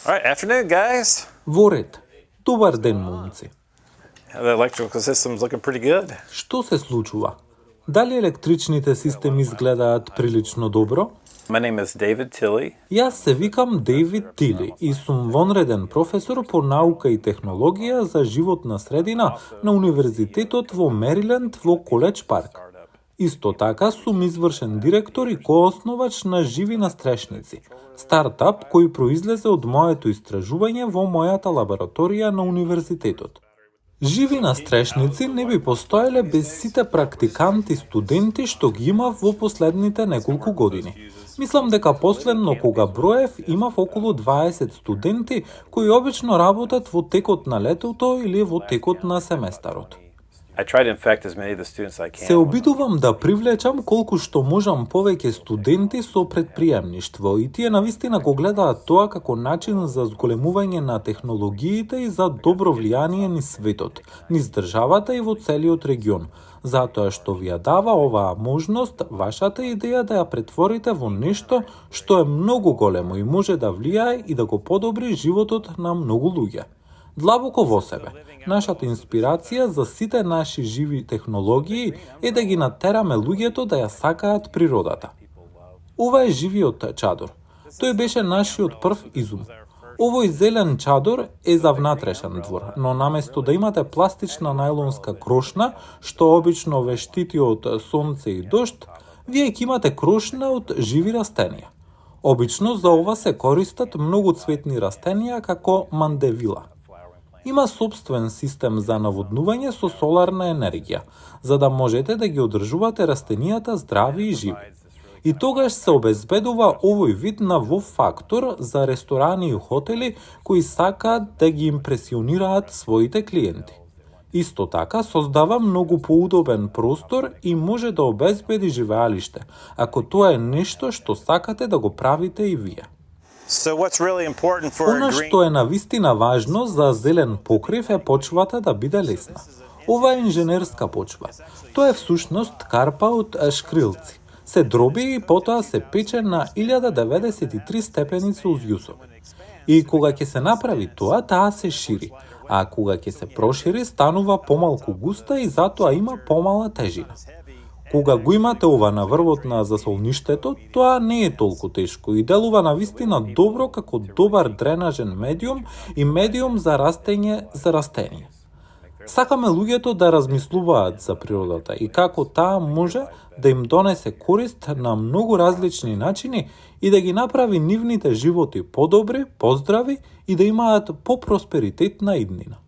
All right, afternoon, guys. Во ред. Добар ден, момци. The electrical system's looking pretty good. Што се случува? Дали електричните системи изгледаат прилично добро? My name is David Tilley. Јас се викам Дейвид Тили и сум вонреден професор по наука и технологија за животна средина на Универзитетот во Мериленд во Коледж Парк. Исто така сум извршен директор и коосновач на Живи настрешници, стартап кој произлезе од моето истражување во мојата лабораторија на универзитетот. Живи настрешници не би постоеле без сите практиканти и студенти што ги имав во последните неколку години. Мислам дека последно кога броев имав околу 20 студенти кои обично работат во текот на летото или во текот на семестарот. I try to infect as many of the students I can. Се обидувам да привлечам колку што можам повеќе студенти со предприемништво и тие навистина го гледаат тоа како начин за зголемување на технологиите и за добро влијание низ светот, низ државата и во целиот регион, затоа што ви ја дава оваа можност вашата идеја да ја претворите во нешто што е многу големо и може да влијае и да го подобри животот на многу луѓе. Длабоко во себе, нашата инспирација за сите наши живи технологии е да ги натераме луѓето да ја сакаат природата. Ова е живиот чадор. Тој беше нашиот прв изум. Овој зелен чадор е за внатрешен двор, но наместо да имате пластична најлонска крошна, што обично ве штити од сонце и дожд, вие ќе имате крошна од живи растенија. Обично за ова се користат многу цветни растенија како мандевила. Има собствен систем за наводнување со соларна енергија, за да можете да ги одржувате растенијата здрави и живи. И тогаш се обезбедува овој вид на во-фактор за ресторани и хотели кои сакаат да ги импресионираат своите клиенти. Исто така создава многу поудобен простор и може да обезбеди живеалиште, ако тоа е нешто што сакате да го правите и вие. So what's really important for Она што е навистина важно за зелен покрив е почвата да биде лесна. Ова е инженерска почва. Тоа е всушност карпа од шкрилци. Се дроби и потоа се пече на 1093 степени Целзиусови. И кога ќе се направи тоа, таа се шири, а кога ќе се прошири, станува помалку густа и затоа има помала тежина. Кога го имате ова на врвот на засолништето, тоа не е толку тешко и делува навистина добро како добар дренажен медиум и медиум за растење за растение. Сакаме луѓето да размислуваат за природата и како таа може да им донесе корист на многу различни начини и да ги направи нивните животи подобри, поздрави и да имаат попросперитетна иднина.